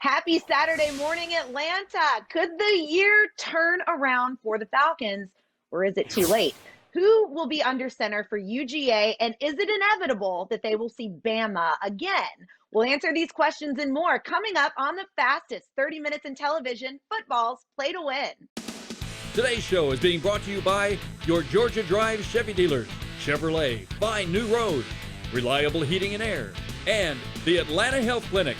Happy Saturday morning, Atlanta. Could the year turn around for the Falcons, or is it too late? Who will be under center for UGA, and is it inevitable that they will see Bama again? We'll answer these questions and more coming up on the fastest 30 minutes in television, football's Play to Win. Today's show is being brought to you by your Georgia Drive Chevy dealers, Chevrolet, Find New Road, Reliable Heating and Air, and the Atlanta Health Clinic.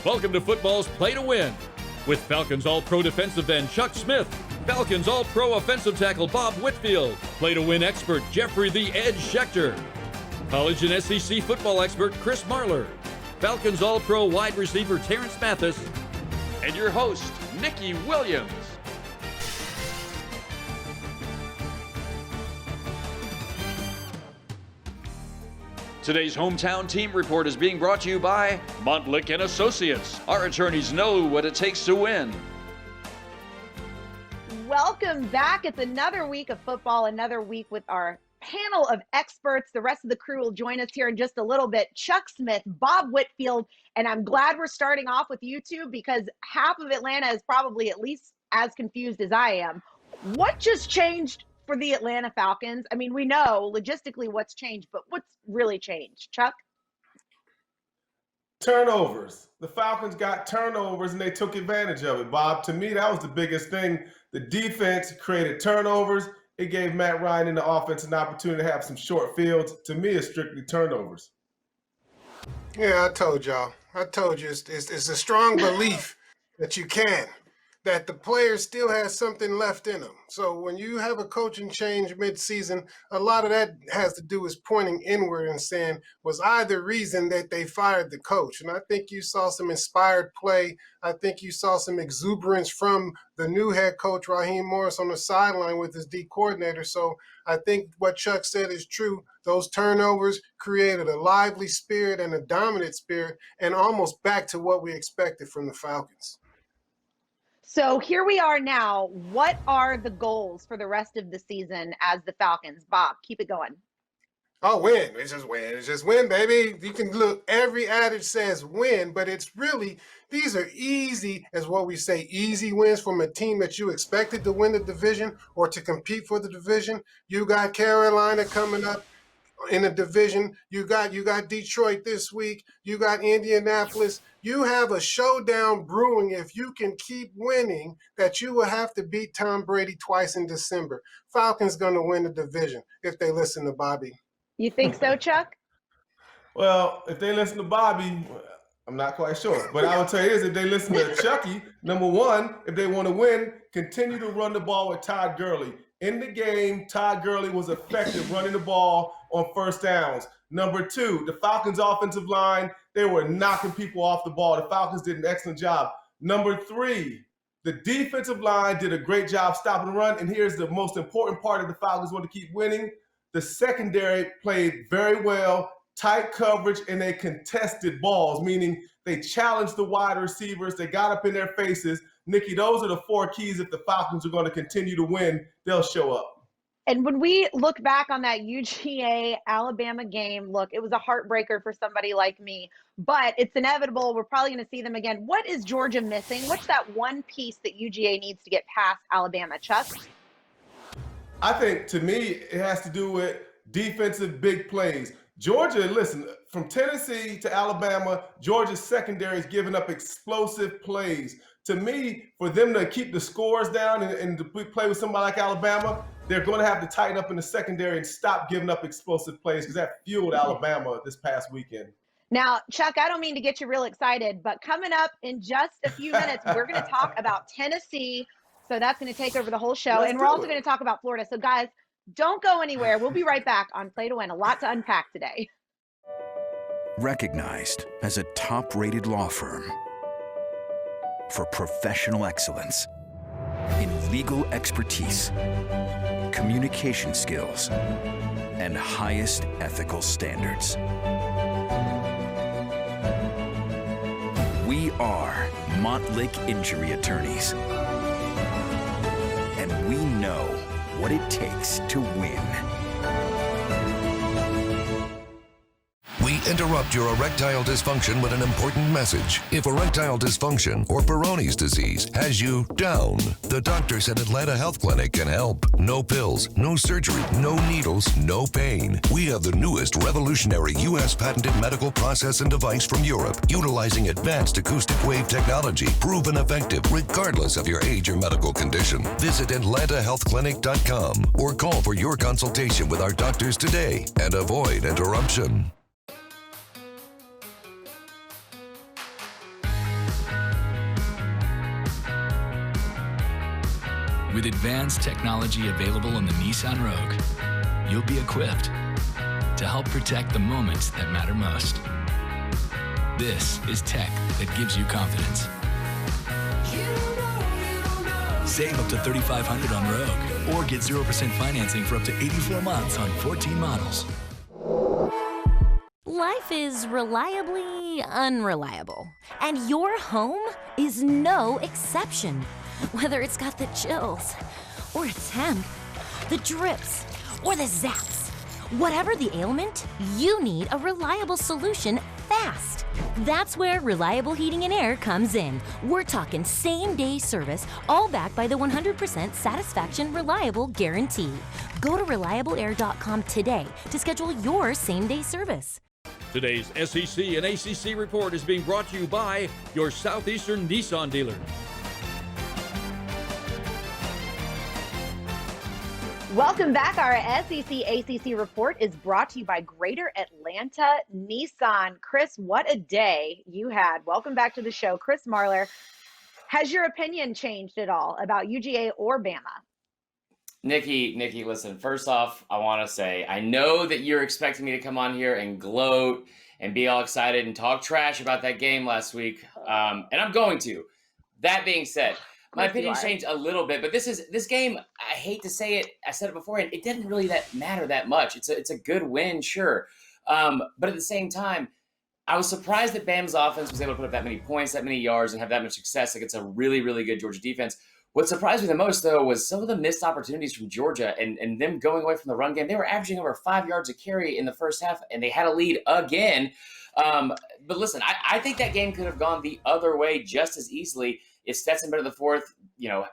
Welcome to football's Play to Win with Falcons All-Pro defensive end Chuck Smith, Falcons All-Pro offensive tackle Bob Whitfield, Play to Win expert Jeffrey the Edge Schechter, college and SEC football expert Chris Marler, Falcons All-Pro wide receiver Terrence Mathis, and your host, Nikki Williams. Today's hometown team report is being brought to you by Montlick & Associates. Our attorneys know what it takes to win. Welcome back. It's another week of football, another week with our panel of experts. The rest of the crew will join us here in just a little bit. Chuck Smith, Bob Whitfield, and I'm glad we're starting off with you two because half of Atlanta is probably at least as confused as I am. What just changed for the Atlanta Falcons? I mean, we know logistically what's changed, but what's really changed? Chuck? Turnovers. The Falcons got turnovers and they took advantage of it, Bob. To me, that was the biggest thing. The defense created turnovers. It gave Matt Ryan in the offense an opportunity to have some short fields. To me, it's strictly turnovers. Yeah, I told y'all. I told you it's a strong belief that you can. That the players still has something left in them. So when you have a coaching change mid-season, a lot of that has to do with pointing inward and saying, was I the reason that they fired the coach? And I think you saw some inspired play. I think you saw some exuberance from the new head coach, Raheem Morris, on the sideline with his D coordinator. So I think what Chuck said is true. Those turnovers created a lively spirit and a dominant spirit and almost back to what we expected from the Falcons. So here we are now. What are the goals for the rest of the season as the Falcons? Bob, keep it going. Oh, win. It's just win. It's just win, baby. You can look, every adage says win, but it's really, these are easy, as what we say, easy wins from a team that you expected to win the division or to compete for the division. You got Carolina coming up in the division. You got Detroit this week. You got Indianapolis. You have a showdown brewing if you can keep winning that you will have to beat Tom Brady twice in December. Falcons going to win the division if they listen to Bobby. You think so, Chuck? Well, if they listen to Bobby, I'm not quite sure. But I will tell you this, if they listen to Chucky, number one, if they want to win, continue to run the ball with Todd Gurley. In the game, Todd Gurley was effective running the ball on first downs. Number two, the Falcons' offensive line, they were knocking people off the ball. The Falcons did an excellent job. Number three, the defensive line did a great job stopping the run. And here's the most important part of the Falcons want to keep winning. The secondary played very well, tight coverage, and they contested balls, meaning they challenged the wide receivers. They got up in their faces. Nikki, those are the four keys. If the Falcons are going to continue to win, they'll show up. And when we look back on that UGA Alabama game, look, it was a heartbreaker for somebody like me, but it's inevitable. We're probably going to see them again. What is Georgia missing? What's that one piece that UGA needs to get past Alabama, Chuck? I think, to me, it has to do with defensive big plays. Georgia, listen, from Tennessee to Alabama, Georgia's secondary is giving up explosive plays. To me, for them to keep the scores down and to play with somebody like Alabama, they're going to have to tighten up in the secondary and stop giving up explosive plays because that fueled Alabama this past weekend. Now, Chuck, I don't mean to get you real excited, but coming up in just a few minutes, we're going to talk about Tennessee. So that's going to take over the whole show. And we're also going to talk about Florida. So, guys, don't go anywhere. We'll be right back on Play to Win. A lot to unpack today. Recognized as a top-rated law firm for professional excellence in legal expertise, communication skills, and highest ethical standards. We are Montlick Injury Attorneys, and we know what it takes to win. Interrupt your erectile dysfunction with an important message. If erectile dysfunction or Peyronie's disease has you down, the doctors at Atlanta Health Clinic can help. No pills, no surgery, no needles, no pain. We have the newest revolutionary U.S. patented medical process and device from Europe, utilizing advanced acoustic wave technology, proven effective regardless of your age or medical condition. Visit AtlantaHealthClinic.com or call for your consultation with our doctors today and avoid interruption. With advanced technology available on the Nissan Rogue, you'll be equipped to help protect the moments that matter most. This is tech that gives you confidence. Save up to $3,500 on Rogue or get 0% financing for up to 84 months on 14 models. Life is reliably unreliable, and your home is no exception. Whether it's got the chills, or it's hemp, the drips, or the zaps. Whatever the ailment, you need a reliable solution fast. That's where Reliable Heating and Air comes in. We're talking same-day service, all backed by the 100% satisfaction reliable guarantee. Go to reliableair.com today to schedule your same-day service. Today's SEC and ACC report is being brought to you by your Southeastern Nissan dealer. Welcome back. Our SEC ACC report is brought to you by Greater Atlanta Nissan. Chris, what a day you had. Welcome back to the show. Chris Marler, has your opinion changed at all about UGA or Bama? Nikki, listen, first off, I want to say, I know that you're expecting me to come on here and gloat and be all excited and talk trash about that game last week. And I'm going to. That being said, my opinion's changed a little bit, but this game, I hate to say it, I said it before, and it didn't really matter that much. It's a good win, sure. But at the same time, I was surprised that Bama's offense was able to put up that many points, that many yards, and have that much success against a really, really good Georgia defense. What surprised me the most, though, was some of the missed opportunities from Georgia and them going away from the run game. They were averaging over 5 yards a carry in the first half, and they had a lead again. But listen, I think that game could have gone the other way just as easily. If Stetson Bennett the fourth,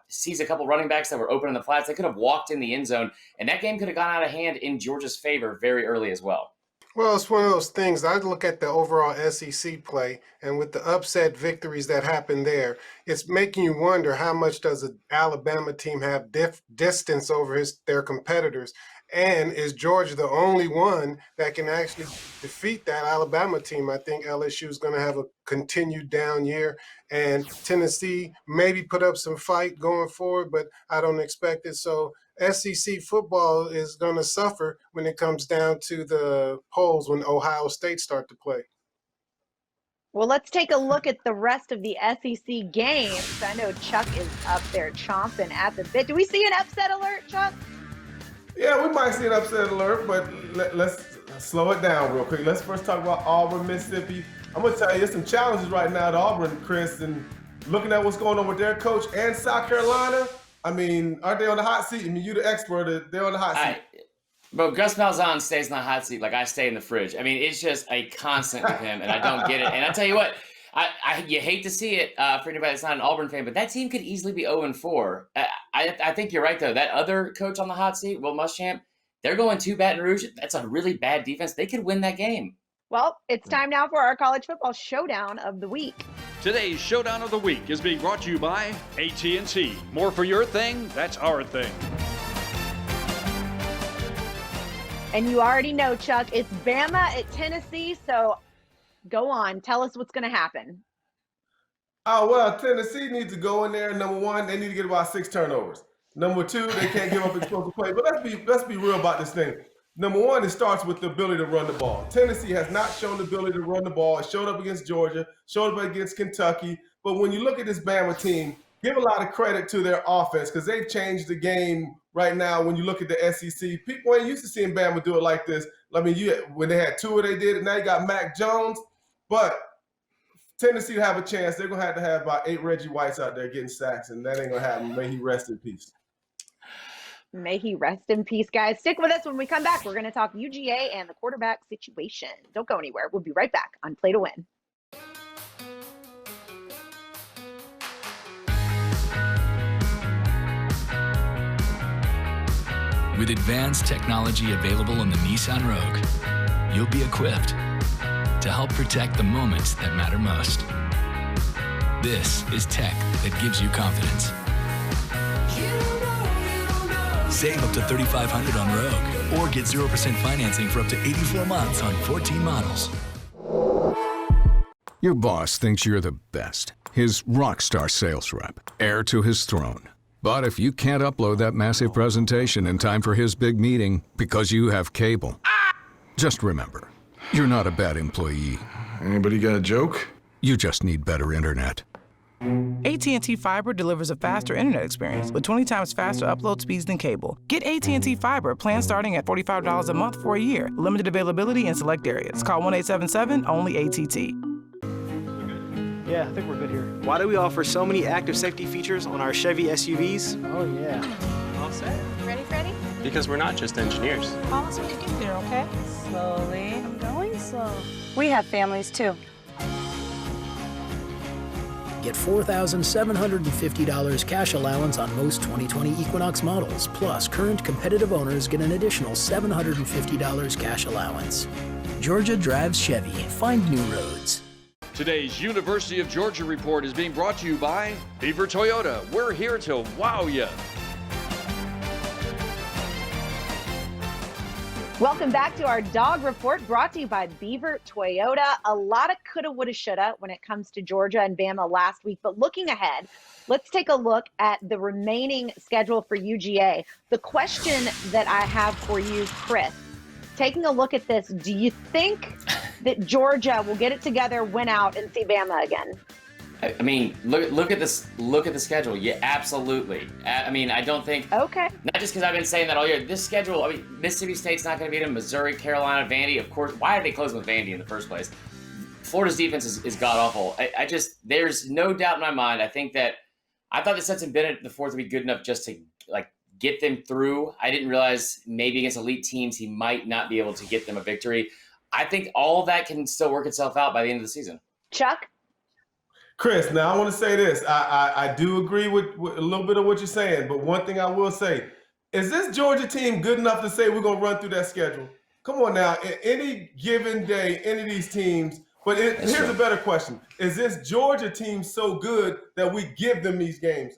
sees a couple running backs that were open in the flats, they could have walked in the end zone, and that game could have gone out of hand in Georgia's favor very early as well. Well, it's one of those things. I look at the overall SEC play, and with the upset victories that happened there, it's making you wonder how much does an Alabama team have distance over their competitors, and is Georgia the only one that can actually defeat that Alabama team? I think LSU is going to have a continued down year, and Tennessee maybe put up some fight going forward, but I don't expect it. So SEC football is going to suffer when it comes down to the polls when Ohio State start to play. Well, let's take a look at the rest of the SEC games. I know Chuck is up there chomping at the bit. Do we see an upset alert, Chuck? Yeah, we might see an upset alert, but let's slow it down real quick. Let's first talk about Auburn, Mississippi. I'm going to tell you, there's some challenges right now at Auburn, Chris, and looking at what's going on with their coach and South Carolina, I mean, aren't they on the hot seat? I mean, you're the expert. They're on the hot seat. Bro, Gus Malzahn stays in the hot seat like I stay in the fridge. I mean, it's just a constant with him, and I don't get it. And I tell you what, you hate to see it for anybody that's not an Auburn fan, but that team could easily be 0-4. I think you're right, though. That other coach on the hot seat, Will Muschamp, they're going to Baton Rouge. That's a really bad defense. They could win that game. Well, it's time now for our college football showdown of the week. Today's Showdown of the Week is being brought to you by AT&T. More for your thing, that's our thing. And you already know, Chuck, it's Bama at Tennessee, so go on. Tell us what's going to happen. Oh, well, Tennessee needs to go in there. Number one, they need to get about 6 turnovers. Number two, they can't give up explosive play. But let's be real about this thing. Number one, it starts with the ability to run the ball. Tennessee has not shown the ability to run the ball. It showed up against Georgia, showed up against Kentucky. But when you look at this Bama team, give a lot of credit to their offense because they've changed the game right now. When you look at the SEC, people ain't used to seeing Bama do it like this. I mean, when they had Tua, they did it. Now you got Mac Jones. But Tennessee to have a chance, they're going to have about 8 Reggie Whites out there getting sacks, and that ain't going to happen. May he rest in peace. May he rest in peace, guys. Stick with us. When we come back, we're going to talk UGA and the quarterback situation. Don't go anywhere. We'll be right back on Play to Win. With advanced technology available on the Nissan Rogue, you'll be equipped to help protect the moments that matter most. This is tech that gives you confidence. Save up to $3,500 on Rogue, or get 0% financing for up to 84 months on 14 models. Your boss thinks you're the best, his rock star sales rep, heir to his throne. But if you can't upload that massive presentation in time for his big meeting because you have cable, just remember, you're not a bad employee. Anybody got a joke? You just need better internet. AT&T Fiber delivers a faster internet experience with 20 times faster upload speeds than cable. Get AT&T Fiber, plan starting at $45 a month for a year. Limited availability in select areas. Call 1-877-ONLY-ATT. Yeah, I think we're good here. Why do we offer so many active safety features on our Chevy SUVs? Oh, yeah. All set. Ready, Freddie? Because we're not just engineers. Call us when you get there, okay? Slowly. I'm going slow. We have families, too. Get $4,750 cash allowance on most 2020 Equinox models. Plus, current competitive owners get an additional $750 cash allowance. Georgia drives Chevy. Find new roads. Today's University of Georgia Report is being brought to you by Beaver Toyota. We're here to wow you. Welcome back to our Dog Report, brought to you by Beaver Toyota. A lot of coulda, woulda, shoulda when it comes to Georgia and Bama last week. But looking ahead, let's take a look at the remaining schedule for UGA. The question that I have for you, Chris, taking a look at this, do you think that Georgia will get it together, win out, and see Bama again? I mean, look at this. Look at the schedule. Yeah, absolutely. I mean, I don't think. Okay. Not just because I've been saying that all year. This schedule. I mean, Mississippi State's not going to beat them. Missouri, Carolina, Vandy. Of course. Why are they closing with Vandy in the first place? Florida's defense is god awful. I just, there's no doubt in my mind. I think that I thought that Stetson Bennett the fourth would be good enough just to get them through. I didn't realize maybe against elite teams he might not be able to get them a victory. I think all of that can still work itself out by the end of the season. Chuck? Chris, now I want to say this. I do agree with a little bit of what you're saying, but one thing I will say, is this Georgia team good enough to say we're going to run through that schedule? Come on now, any given day, any of these teams, but here's a better question. Is this Georgia team so good that we give them these games?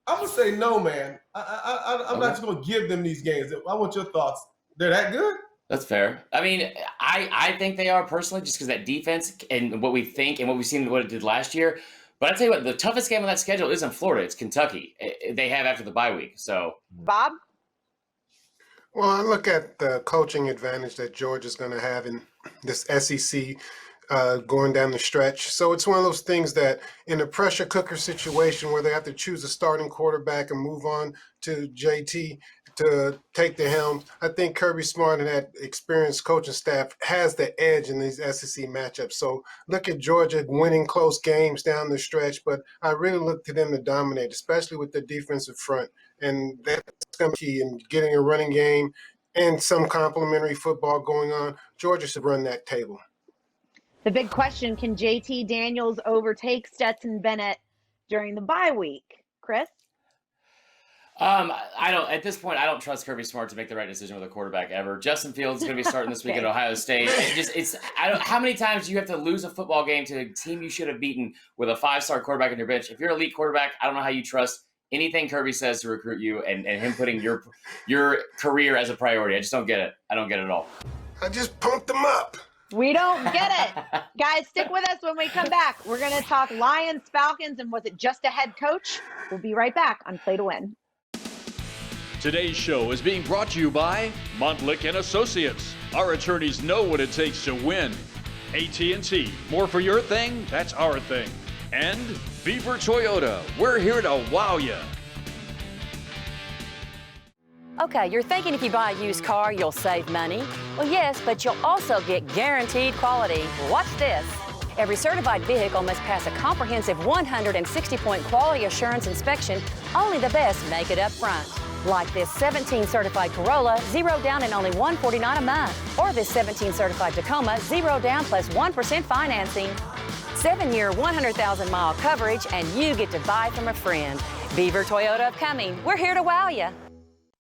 I'm going to say no, man. I'm not just going to give them these games. I want your thoughts. They're that good? That's fair. I mean, I think they are personally, just because that defense and what we think and what we've seen what it did last year. But I tell you what, the toughest game on that schedule isn't Florida; it's Kentucky. They have after the bye week. So, Bob. Well, I look at the coaching advantage that Georgia's going to have in this SEC going down the stretch. So it's one of those things that in a pressure cooker situation where they have to choose a starting quarterback and move on to JT to take the helm, I think Kirby Smart and that experienced coaching staff has the edge in these SEC matchups. So look at Georgia winning close games down the stretch, but I really look to them to dominate, especially with the defensive front. And that's going to be key in getting a running game and some complementary football going on. Georgia should run that table. The big question, can JT Daniels overtake Stetson Bennett during the bye week? Chris? I don't. At this point, I don't trust Kirby Smart to make the right decision with a quarterback ever. Justin Fields is going to be starting this week at Ohio State. How many times do you have to lose a football game to a team you should have beaten with a 5-star quarterback on your bench? If you're an elite quarterback, I don't know how you trust anything Kirby says to recruit you and him putting your career as a priority. I just don't get it. I don't get it at all. I just pumped them up. We don't get it. Guys, stick with us when we come back. We're going to talk Lions, Falcons, and was it just a head coach? We'll be right back on Play to Win. Today's show is being brought to you by Montlick & Associates. Our attorneys know what it takes to win. AT&T, more for your thing, that's our thing. And Beaver Toyota, we're here to wow you. Okay, you're thinking if you buy a used car, you'll save money. Well, yes, but you'll also get guaranteed quality. Watch this. Every certified vehicle must pass a comprehensive 160-point quality assurance inspection. Only the best make it up front. Like this 17 certified Corolla, 0 down and only $149 a month. Or this 17 certified Tacoma, 0 down plus 1% financing. 7-year, 100,000-mile coverage, and you get to buy from a friend. Beaver Toyota of Cumming, we're here to wow you.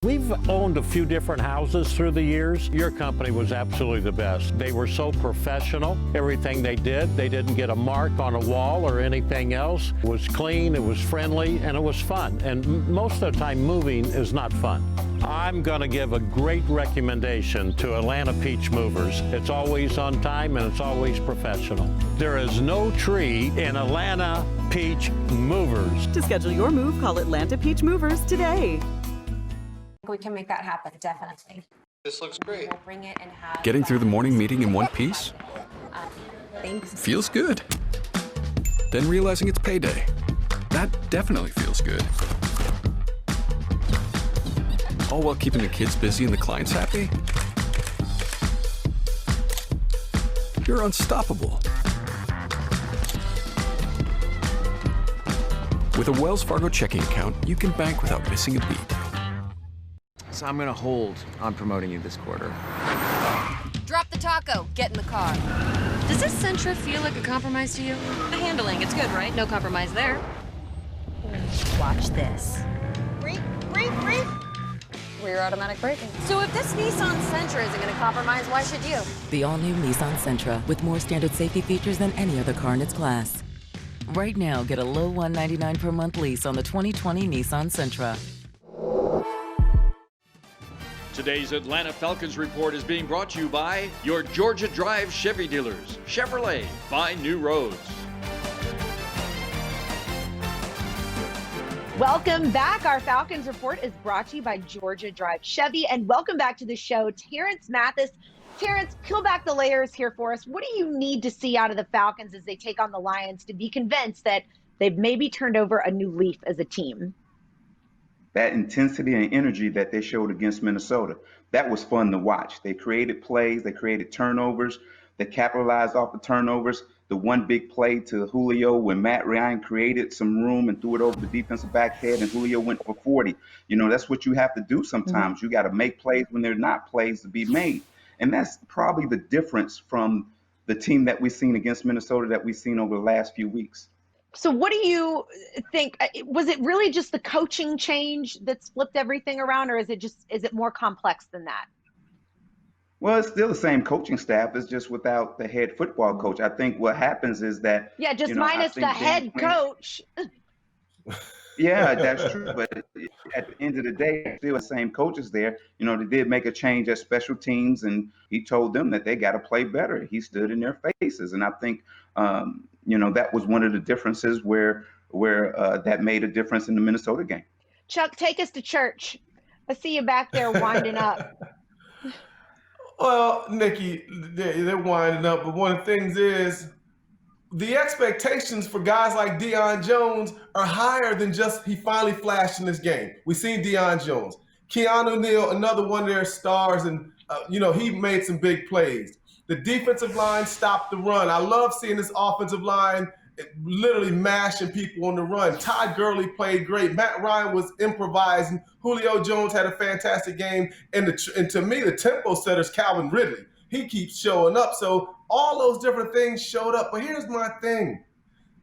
We've owned a few different houses through the years. Your company was absolutely the best. They were so professional. Everything they didn't get a mark on a wall or anything else. It was clean, it was friendly, and it was fun. And most of the time, moving is not fun. I'm going to give a great recommendation to Atlanta Peach Movers. It's always on time and it's always professional. There is no tree in Atlanta Peach Movers. To schedule your move, call Atlanta Peach Movers today. We can make that happen, definitely. This looks great. We'll bring it and have Getting through the morning meeting in one piece? Thanks. Feels good. Then realizing it's payday. That definitely feels good. All while keeping the kids busy and the clients happy? You're unstoppable. With a Wells Fargo checking account, you can bank without missing a beat. So I'm gonna hold on promoting you this quarter. Drop the taco. Get in the car. Does this Sentra feel like a compromise to you? The handling, it's good, right? No compromise there. Watch this. Brake. Rear automatic braking. So if this Nissan Sentra isn't going to compromise, why should you? The all-new Nissan Sentra with more standard safety features than any other car in its class. Right now, get a low $199 per month lease on the 2020 Nissan Sentra. Today's Atlanta Falcons report is being brought to you by your Georgia Drive Chevy dealers. Chevrolet, find new roads. Welcome back. Our Falcons report is brought to you by Georgia Drive Chevy. And welcome back to the show, Terrence Mathis. Terrence, peel back the layers here for us. What do you need to see out of the Falcons as they take on the Lions to be convinced that they've maybe turned over a new leaf as a team? That intensity and energy that they showed against Minnesota, that was fun to watch. They created plays, they created turnovers, they capitalized off the turnovers. The one big play to Julio when Matt Ryan created some room and threw it over the defensive back head and Julio went for 40. You know, that's what you have to do sometimes. Mm-hmm. You got to make plays when they're not plays to be made. And that's probably the difference from the team that we've seen against Minnesota that we've seen over the last few weeks. So what do you think? Was it really just the coaching change that's flipped everything around, or is it more complex than that? Well, it's still the same coaching staff. It's just without the head football coach. I think what happens is that minus the head coach. Yeah, that's true. But at the end of the day, still the same coaches there. You know, they did make a change at special teams, and he told them that they got to play better. He stood in their faces, and I think that was one of the differences where that made a difference in the Minnesota game. Chuck, take us to church. I see you back there winding up. Well, Nikki, they're winding up, but one of the things is the expectations for guys like Deion Jones are higher than just he finally flashed in this game. We seen Deion Jones. Keanu Neal, another one of their stars, and he made some big plays. The defensive line stopped the run. I love seeing this offensive line literally mashing people on the run. Todd Gurley played great. Matt Ryan was improvising. Julio Jones had a fantastic game. And to me, the tempo setter's Calvin Ridley. He keeps showing up. So all those different things showed up. But here's my thing.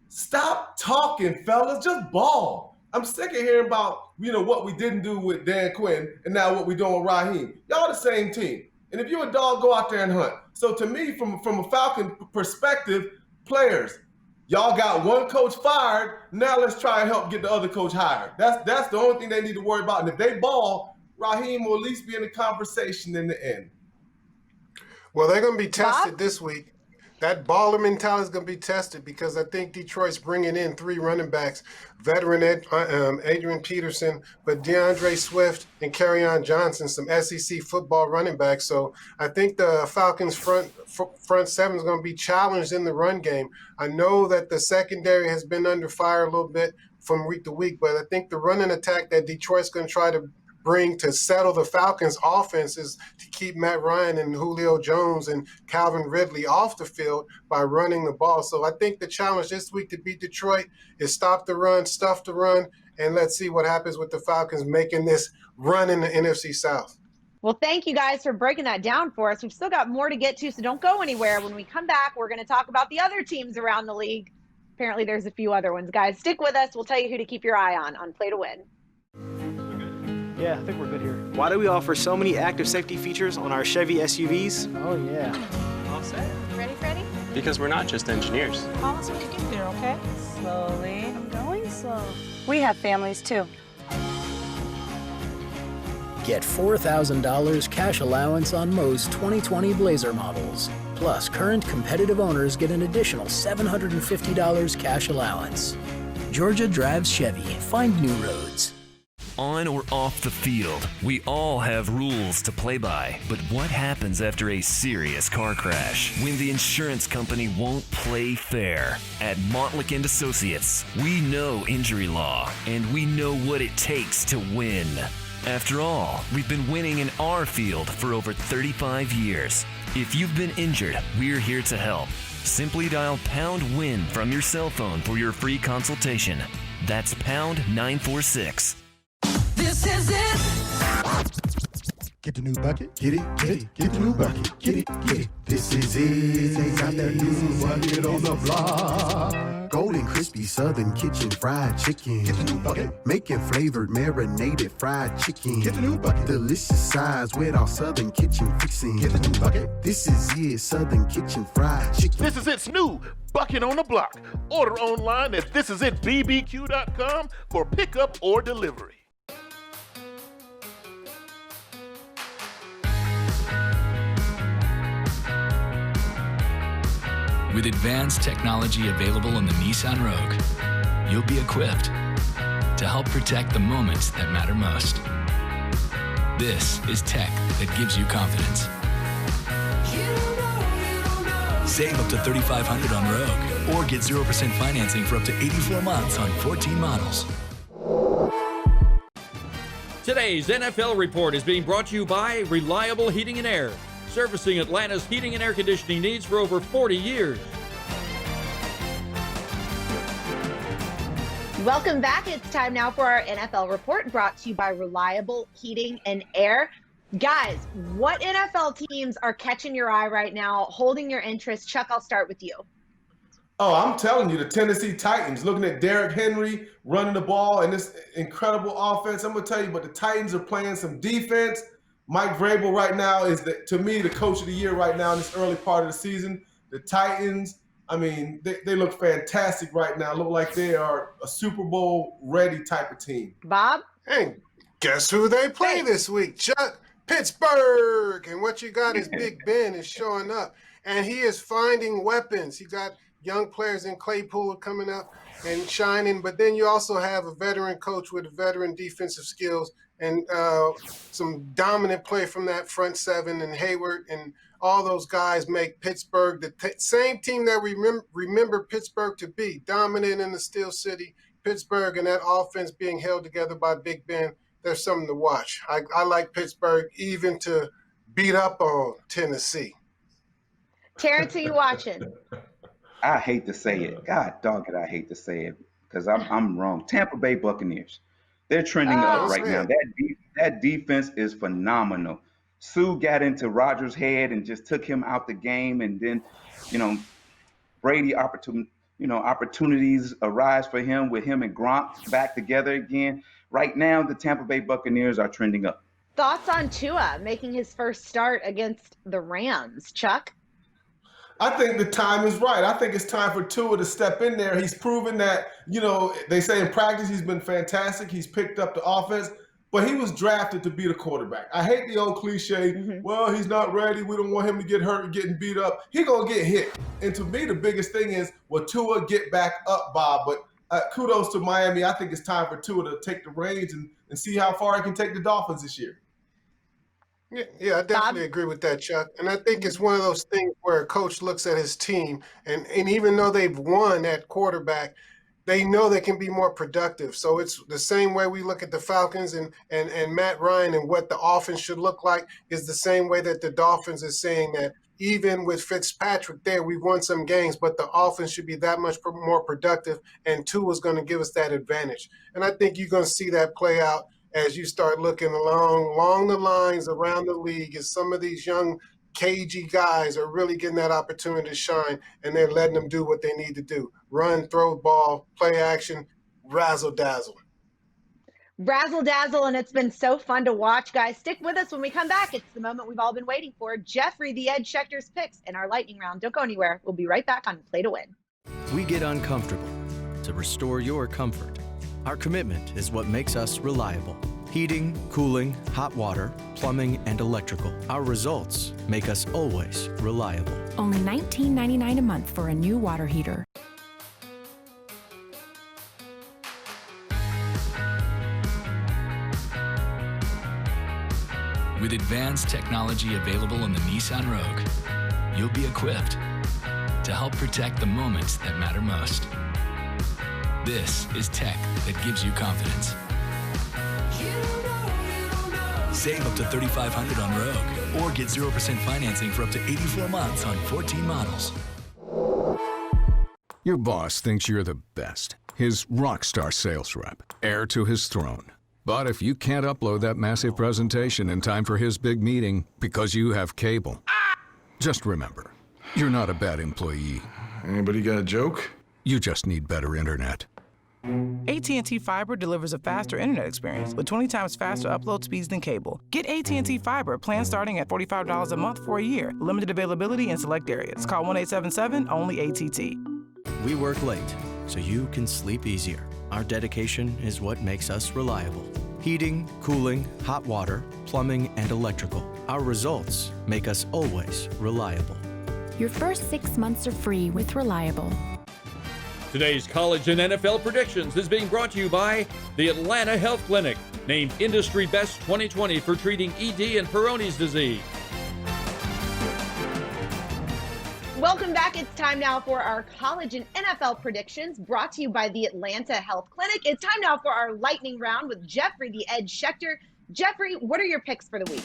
Stop talking, fellas. Just ball. I'm sick of hearing about, what we didn't do with Dan Quinn and now what we're doing with Raheem. Y'all the same team. And if you're a dog, go out there and hunt. So to me, from a Falcon perspective, players, y'all got one coach fired. Now let's try and help get the other coach hired. That's the only thing they need to worry about. And if they ball, Raheem will at least be in the conversation in the end. Well, they're going to be tested this week. That baller mentality is going to be tested because I think Detroit's bringing in 3 running backs, veteran Adrian Peterson, but DeAndre Swift and Kerryon Johnson, some SEC football running backs. So I think the Falcons front seven is going to be challenged in the run game. I know that the secondary has been under fire a little bit from week to week, but I think the running attack that Detroit's going to try to bring to settle the Falcons' offense is to keep Matt Ryan and Julio Jones and Calvin Ridley off the field by running the ball. So I think the challenge this week to beat Detroit is stop the run, stuff the run, and let's see what happens with the Falcons making this run in the NFC South. Well, thank you guys for breaking that down for us. We've still got more to get to, so don't go anywhere. When we come back, we're going to talk about the other teams around the league. Apparently, there's a few other ones. Guys, stick with us. We'll tell you who to keep your eye on Play to Win. Yeah, I think we're good here. Why do we offer so many active safety features on our Chevy SUVs? Oh, yeah. All set. Ready, Freddie? Because we're not just engineers. Call us when you get there, okay? Slowly. I'm going slow. We have families too. Get $4,000 cash allowance on most 2020 Blazer models. Plus, current competitive owners get an additional $750 cash allowance. Georgia drives Chevy. Find new roads. On or off the field, we all have rules to play by. But what happens after a serious car crash? When the insurance company won't play fair? At Montlick & Associates, we know injury law, and we know what it takes to win. After all, we've been winning in our field for over 35 years. If you've been injured, we're here to help. Simply dial #WIN from your cell phone for your free consultation. That's pound 946. This is it. Get the new bucket, get it, get the new bucket, get it. This is it, they got that new bucket on the block. Golden crispy Southern Kitchen fried chicken. Get the new bucket. Making flavored marinated fried chicken. Get the new bucket. Delicious size with our Southern Kitchen fixing. Get the new bucket. This is it, Southern Kitchen fried chicken. This is its new bucket on the block. Order online at thisisitbbq.com for pickup or delivery. With advanced technology available on the Nissan Rogue, you'll be equipped to help protect the moments that matter most. This is tech that gives you confidence. Save up to $3,500 on Rogue, or get 0% financing for up to 84 months on 14 models. Today's NFL Report is being brought to you by Reliable Heating and Air, servicing Atlanta's heating and air conditioning needs for over 40 years. Welcome back. It's time now for our NFL Report, brought to you by Reliable Heating and Air. Guys, what NFL teams are catching your eye right now, holding your interest? Chuck, I'll start with you. Oh, I'm telling you, the Tennessee Titans, looking at Derrick Henry running the ball and this incredible offense. I'm going to tell you, but the Titans are playing some defense. Mike Vrabel right now is, to me, the coach of the year right now in this early part of the season. The Titans, I mean, they look fantastic right now. Look like they are a Super Bowl ready type of team. Bob? Hey, guess who they play this week, Chuck? Pittsburgh. And what you got is Big Ben is showing up. And he is finding weapons. He got young players in Claypool coming up and shining. But then you also have a veteran coach with veteran defensive skills and some dominant play from that front seven, and Hayward and all those guys make Pittsburgh the same team that we remember Pittsburgh to be, dominant in the Steel City. Pittsburgh and that offense being held together by Big Ben, there's something to watch. I like Pittsburgh even to beat up on Tennessee. Terrence, who you watching? I hate to say it. God dog it, I hate to say it because I'm wrong. Tampa Bay Buccaneers. They're trending up right now. That defense is phenomenal. Sue got into Rodgers' head and just took him out the game, and then, Brady opportunities arise for him with him and Gronk back together again. Right now, the Tampa Bay Buccaneers are trending up. Thoughts on Tua making his first start against the Rams, Chuck? I think the time is right. I think it's time for Tua to step in there. He's proven that, they say in practice he's been fantastic. He's picked up the offense, but he was drafted to be the quarterback. I hate the old cliche, well, he's not ready. We don't want him to get hurt and getting beat up. He's going to get hit. And to me, the biggest thing is, will Tua get back up, Bob? But kudos to Miami. I think it's time for Tua to take the reins and see how far he can take the Dolphins this year. Yeah, I definitely agree with that, Chuck. And I think it's one of those things where a coach looks at his team, and even though they've won at quarterback, they know they can be more productive. So it's the same way we look at the Falcons and Matt Ryan and what the offense should look like is the same way that the Dolphins is saying that even with Fitzpatrick there, we've won some games, but the offense should be that much more productive, and Tua is going to give us that advantage. And I think you're going to see that play out as you start looking along the lines around the league as some of these young cagey guys are really getting that opportunity to shine, and they're letting them do what they need to do. Run, throw ball, play action, razzle-dazzle. Razzle-dazzle, and it's been so fun to watch. Guys, stick with us when we come back. It's the moment we've all been waiting for. Jeffrey the Ed Schechter's picks in our lightning round. Don't go anywhere. We'll be right back on Play to Win. We get uncomfortable to restore your comfort. Our commitment is what makes us reliable. Heating, cooling, hot water, plumbing, and electrical. Our results make us always reliable. Only $19.99 a month for a new water heater. With advanced technology available on the Nissan Rogue, you'll be equipped to help protect the moments that matter most. This is tech that gives you confidence. Save up to $3,500 on Rogue, or get 0% financing for up to 84 months on 14 models. Your boss thinks you're the best, his rock star sales rep, heir to his throne. But if you can't upload that massive presentation in time for his big meeting because you have cable, just remember, you're not a bad employee. Anybody got a joke? You just need better internet. AT&T Fiber delivers a faster internet experience with 20 times faster upload speeds than cable. Get AT&T Fiber, plan starting at $45 a month for a year. Limited availability in select areas. Call 1-877-ONLY-ATT. We work late, so you can sleep easier. Our dedication is what makes us reliable. Heating, cooling, hot water, plumbing, and electrical. Our results make us always reliable. Your first 6 months are free with Reliable. Today's college and NFL predictions is being brought to you by the Atlanta Health Clinic, named Industry Best 2020 for treating ED and Peyronie's disease. Welcome back. It's time now for our college and NFL predictions brought to you by the Atlanta Health Clinic. It's time now for our lightning round with Jeffrey the Ed Schechter. Jeffrey, what are your picks for the week?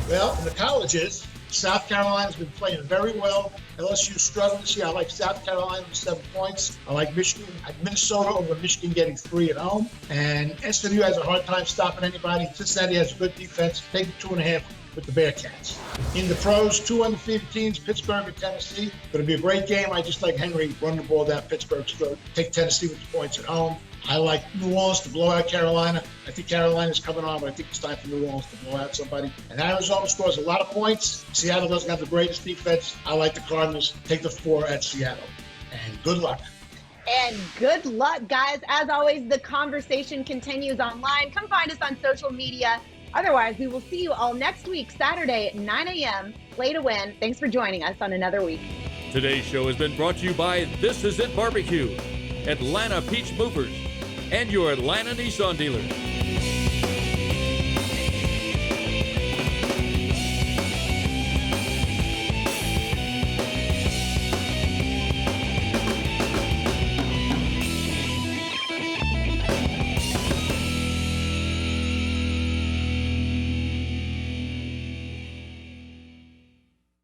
Well, in the colleges, South Carolina's been playing very well. LSU struggled this year. I like South Carolina with 7 points. I like Michigan, Minnesota over Michigan getting 3 at home. And SMU has a hard time stopping anybody. Cincinnati has a good defense. Take 2.5 with the Bearcats. In the pros, 2 undefeated teams, Pittsburgh and Tennessee. It'll be a great game. I just like Henry running the ball down Pittsburgh's throat. Take Tennessee with the points at home. I like New Orleans to blow out Carolina. I think Carolina's coming on, but I think it's time for New Orleans to blow out somebody. And Arizona scores a lot of points. Seattle doesn't have the greatest defense. I like the Cardinals. Take the 4 at Seattle. And good luck. And good luck, guys. As always, the conversation continues online. Come find us on social media. Otherwise, we will see you all next week, Saturday at 9 a.m. Play to Win. Thanks for joining us on another week. Today's show has been brought to you by This Is It Barbecue, Atlanta Peach Movers, and your Atlanta Nissan dealer.